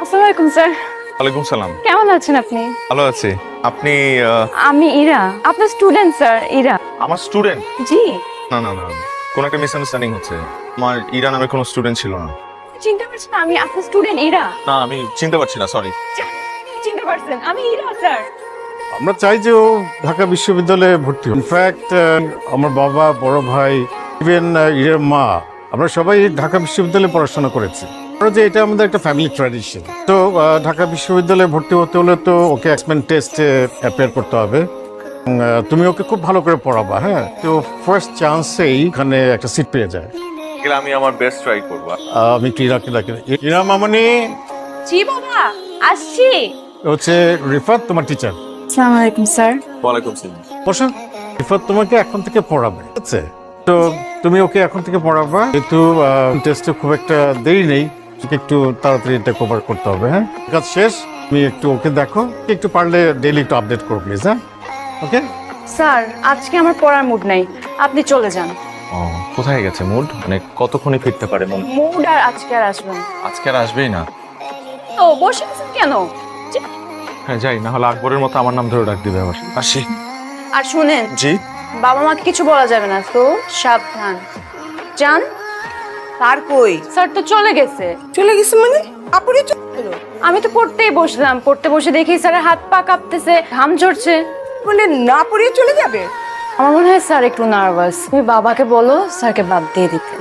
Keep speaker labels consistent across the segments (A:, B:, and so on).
A: আসসালামু আলাইকুম স্যার।
B: ওয়ালাইকুম সালাম।
A: কেমন আছেন আপনি?
B: ভালো আছি। আপনি?
A: আমি ইরা, আপনার স্টুডেন্ট স্যার, ইরা।
B: আমার স্টুডেন্ট?
A: জি।
B: না না না, কোন একটা মিসআন্ডারস্ট্যান্ডিং হচ্ছে। আমার ইরা নামে কোনো স্টুডেন্ট ছিল না।
A: চিনতে পারছেন আমি আপনার স্টুডেন্ট ইরা?
B: না, আমি চিনতে পারছি না, সরি।
A: চিনতে পারছেন আমি ইরা স্যার।
C: আমরা চাই যে ও ঢাকা বিশ্ববিদ্যালয়ে ভর্তি হোক। ইনফ্যাক্ট আমার বাবা, বড় ভাই, ইভেন ইরের মা, আমরা সবাই ঢাকা বিশ্ববিদ্যালয়ে পড়াশোনা করেছি। আমরা যে এটা আমাদের একটা ফ্যামিলি ট্র্যাডিশন। তো ঢাকা বিশ্ববিদ্যালয়ে ভর্তি হতে হলে তো ওকে অ্যাসেসমেন্ট টেস্টে অ্যাপিয়ার করতে হবে। তুমি ওকে খুব ভালো করে পড়াবা, হ্যাঁ? তো ফার্স্ট চান্সেই এখানে একটা সিট পেয়ে যায়।
B: আমি আমার বেস্ট ট্রাই করব।
C: আমি একটু ইরাকে ডাকি। ইরা মামনি
A: জি বাবা, আসছি।
C: হচ্ছে রিফাত, তোমার টিচার।
A: আসসালামু আলাইকুম স্যার।
B: ওয়ালাইকুম সালাম।
C: বসো। রিফাত তোমাকে এখন থেকে পড়াবে, ঠিক আছে? তো তুমি ওকে এখন থেকে পড়াবা, যেহেতু টেস্টে খুব একটা দেরি নেই, একটু তাড়াতাড়ি এটা কভার করতে হবে। হ্যাঁ, কাজ শেষ। তুমি একটু ওকে দেখো, একটু পারলে ডেইলি একটু আপডেট করো প্লিজ। হ্যাঁ, ওকে
A: স্যার আজকে আমার পড়ার মুড নাই, আপনি চলে যান।
B: ও, কোথায় গেছে মুড? মানে কতক্ষণে ফিরতে পারে মন?
A: মুড আর আজকে আর আসবেন না।
B: আজকে আর আসবেই না।
A: তো বসে আছেন কেন?
B: হ্যাঁ যাই, না হলে আকবরের মতো আমার নাম ধরে ডাক দিবে আবার। আসি।
A: আর শুনেন,
B: জি।
A: বাবা মাকে কিছু বলা যাবে না, তো সাবধান। যান।
D: তার কই
A: স্যার তো চলে গেছে।
D: চলে গেছে মানে? আপুরে চলে গেল?
A: আমি তো পড়তেই বসলাম, পড়তে বসে দেখি স্যারের হাত পা কাঁপতেছে, ঘাম ঝরছে।
D: বলে না পড়িয়ে চলে যাবে?
A: আমার মনে হয় স্যার একটু নার্ভাস। তুমি বাবাকে বলো স্যারকে বাদ দিয়ে দিতে।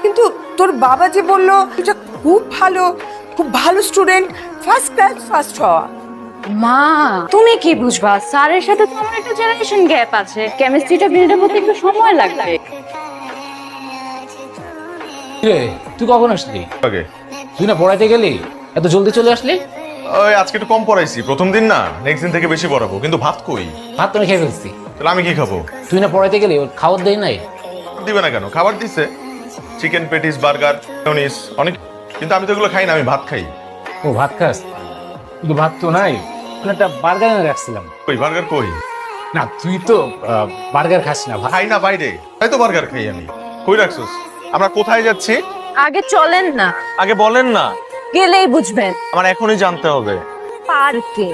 D: কিন্তু তোর বাবা যে বললো এটা খুব ভালো স্টুডেন্ট, ফার্স্ট ক্লাস ফার্স্ট হওয়া।
A: মা তুমি কি বুঝবা, স্যারের সাথে তো আমার একটা জেনারেশন গ্যাপ আছে, কেমিস্ট্রিটা বিল্ডের মধ্যে একটু সময় লাগবে।
E: রে তুই কখন আসলি?
B: ওকে।
E: তুই না পড়াইতে গেলি, এত জলদি চলে আসলি?
B: ওই আজকে একটু কম পড়াইছি, প্রথম দিন না, নেক্সট দিন থেকে বেশি পড়াবো। কিন্তু ভাত কই?
E: ভাত তো আমি খেয়ে ফেলছি।
B: তাহলে আমি কি খাবো?
E: তুই না পড়াইতে গেলি, ওর খাওয়ার দেয় নাই?
B: দিবে না কেন? খাবার দিছে, চিকেন পেটিস, বার্গার, মেয়োনিজ, অনেক। কিন্তু আমি তো এগুলো খাই না, আমি ভাত খাই।
E: ও ভাত খাস? কিন্তু ভাত তো নাই। আমি একটা বার্গার এনে রাখছিলাম।
B: কই বার্গার কই?
E: না তুই তো বার্গার খাস না, ভাত।
B: খাই না বাইরে, তাই তো বার্গার খাই আমি। কই রাখছস? আমরা কোথায় যাচ্ছি?
A: আগে চলেন না,
B: আগে বলেন না।
A: গেলেই বুঝবেন।
B: আমার এখনই জানতে হবে।
A: পার্কে।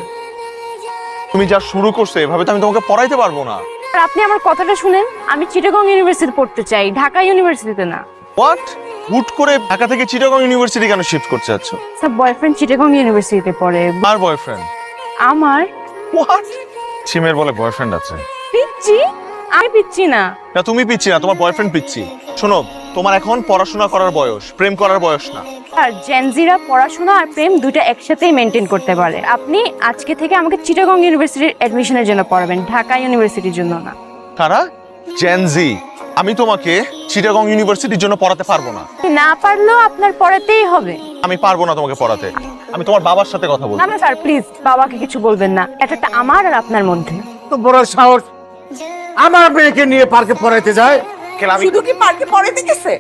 B: তুমি যা শুরু করছো এভাবে তো আমি তোমাকে পড়াইতে পারবো না।
A: আর আপনি আমার কথাটা শুনেন, আমি চিটাগং ইউনিভার্সিটি পড়তে চাই, ঢাকা ইউনিভার্সিটিতে না।
B: হোয়াট? হুট করে ঢাকা থেকে চিটাগং ইউনিভার্সিটি কেন শিফট করতে যাচ্ছ?
A: স্যার বয়ফ্রেন্ড চিটাগং ইউনিভার্সিটিতে পড়ে।
B: আর বয়ফ্রেন্ড?
A: আমার
B: হোয়াট? সিমের বলে বয়ফ্রেন্ড আছে।
A: পিচ্ছি? আমি পিচ্ছি না।
B: না তুমি পিচ্ছি না, তোমার বয়ফ্রেন্ড পিচ্ছি। শোনো, তোমার এখন পড়াশোনা করার বয়স, প্রেম করার বয়স না।
A: আর জেনজিরা পড়াশোনা আর প্রেম দুইটা একসাথেই মেনটেন করতে পারে। আপনি আজকে থেকে আমাকে চিটাগং ইউনিভার্সিটির অ্যাডমিশনের জন্য পড়াবেন, ঢাকা ইউনিভার্সিটির জন্য না।
B: কারা? জেনজি? আমি তোমাকে চিটাগং ইউনিভার্সিটির জন্য পড়াতে পারবো না।
A: না পারলেও আপনার পড়াতেই হবে।
B: আমি পারবো না তোমাকে পড়াতে। আমি তোমার বাবার সাথে কথা বলবো।
A: না না স্যার, প্লিজ বাবাকে কিছু বলবেন না, এটা আমার আর আপনার মধ্যে।
C: তো বড় সাহস, আমার মেয়েকে নিয়ে পার্কে পড়াইতে যায়।
B: আমি
D: শুধু কি পার্কে পড়াইতে গেছে,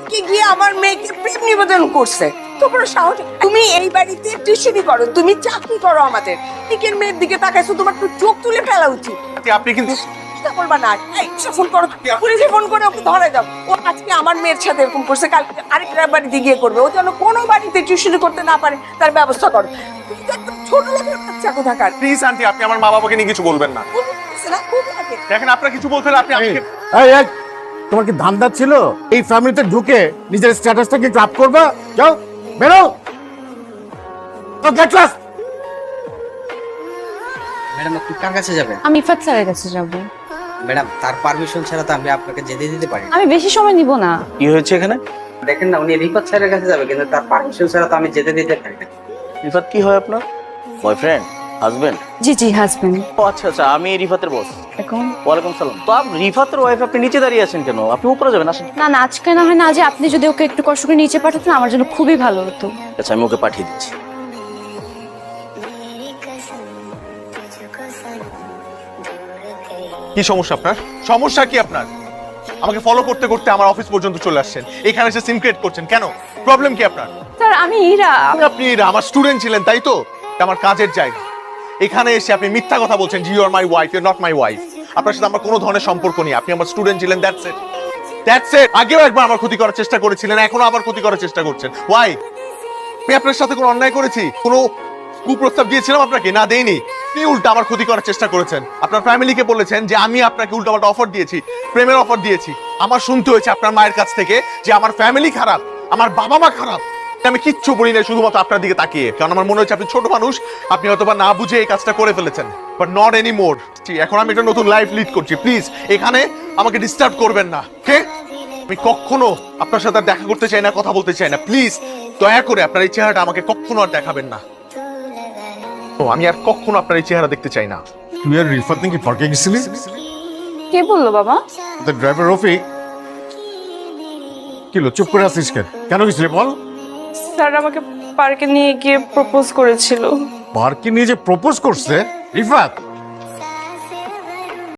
D: কি গিয়ে আমার মেয়েকে প্রেম নিবেদন করছে? তোমরা সাহস, তুমি এই বাড়িতে টিউশনি করো, তুমি চাকরি করো, আমাদের দিকের মেয়ের দিকে তাকাইছো, তোমার তো চোখ তুলে ফেলা উচিত।
B: আপনি কিন্তু
D: চিন্তা করবা না। এই ফোন করো, পুলিশে ফোন করে ওকে ধরে দাও। ও আজকে আমার মেয়ের সাথে এরকম করছে, কালকে আরেকটা বাড়িতে গিয়ে করবে। ও যেন কোনো বাড়িতে টিউশনি করতে না পারে, তার ব্যবস্থা করো। তুমি তো একদম ছোট লোকের বাচ্চা কোথাকার।
B: প্লিজ আন্টি, আপনি আমার মা বাবাকে নিয়ে কিছু বলবেন না। দেখেন, আপনার কিছু বলতে হলে আপনি আমাকে।
C: এই, তোমার কি ধান্দা ছিল এই ফ্যামিলিতে ঢুকে নিজের স্ট্যাটাসটাকে একটু আপ করবা? যাও, বেরো। ক্লাস।
F: ম্যাডাম আপনি কার কাছে যাবেন?
A: আমি ইফাত স্যারের কাছে যাব।
F: ম্যাডাম তার পারমিশন ছাড়া তো আমি আপনাকে যেতে দিতে পারি না।
A: আমি বেশি সময় নিব না।
F: কি হয়েছে এখানে? দেখেন না, উনি রিফাত স্যারের কাছে যাবে, কিন্তু তার পারমিশন ছাড়া তো আমি যেতে দিতে পারি না।
G: রিফাত কি হয় আপনার? বয়ফ্রেন্ড? হাজবেন্ড?
A: জি জি হাজবেন্ড।
G: ও আচ্ছা আচ্ছা, আমি রিফাতের বস।
A: এখন
G: ওয়ালাইকুম সালাম। তো আপনি রিফাতের ওয়াইফ, আপনি নিচে দাঁড়িয়ে আছেন কেন? আপনি উপরে যাবেন, আসেন।
A: না না, আজকে না হয় না, যে আপনি যদি ওকে একটু কষ্ট করে নিচে পাঠাতেন আমার জন্য খুবই ভালো হতো।
G: আচ্ছা, আমি ওকে পাঠিয়ে দিচ্ছি।
B: কি সমস্যা আপনার? সমস্যা কি আপনার? আমাকে ফলো করতে করতে আমার অফিস পর্যন্ত চলে আসছেন, এখানে এসে সিন ক্রিয়েট করছেন কেন? প্রবলেম কি আপনার?
A: স্যার আমি ইরা।
B: আপনি আমার স্টুডেন্ট ছিলেন তাই তো? এটা আমার কাজের জায়গা। এখানে এসে আপনি মিথ্যা কথা বলছেন যে you are my wife. You are not my wife. আপনার সাথে আমার কোনো ধরনের সম্পর্ক নেই। আপনি আমার স্টুডেন্ট ছিলেন, দ্যাটস ইট। That's it. আগেও একবার আমার ক্ষতি করার চেষ্টা করেছিলেন, এখনো আবার ক্ষতি করার চেষ্টা করছেন। ওয়াই? আমি আপনার সাথে কোনো অন্যায় করেছি, কোনো কুপ্রস্তাব দিয়েছিলাম আপনাকে? না, দেইনি। আপনি উল্টা আমার ক্ষতি করার চেষ্টা করেছেন। আপনার ফ্যামিলিকে বলেছেন যে আমি আপনাকে উল্টাপাল্টা অফার দিয়েছি, প্রেমের অফার দিয়েছি। আমার শুনতে হয়েছে আপনার মায়ের কাছ থেকে যে আমার ফ্যামিলি খারাপ, আমার বাবা মা খারাপ। আমি কিচ্ছু বলি না, শুধুমাত্র আপনার দিকে তাকিয়ে, কারণ আমার মনে হচ্ছে আপনি ছোট মানুষ, আপনি হয়তো বা না বুঝে এই কাজটা করে ফেলেছেন। But not any more. এখন আমি একটা নতুন লাইফ লিড করছি, প্লিজ এখানে আমাকে ডিস্টার্ব করবেন না। ওকে, আমি কখনো আপনার সাথে আর দেখা করতে চাই না, কথা বলতে চাই না। প্লিজ দয়া করে আপনার এই চেহারাটা আমাকে কখনো আর দেখাবেন না। আমি আর কখনো আপনার এই চেহারা দেখতে চাই না।
C: তুই আর রিফাত নাকি পার্কে গেছিলি?
A: কে বললো বাবা?
C: ড্রাইভার রফিক। কি হলো, চুপ করে আছিস কেন? কেন গেছিলি বল?
H: স্যার আমাকে পার্কে নিয়ে গিয়ে প্রপোজ করেছিল।
C: পার্কে নিয়ে যে প্রপোজ করছে রিফাত?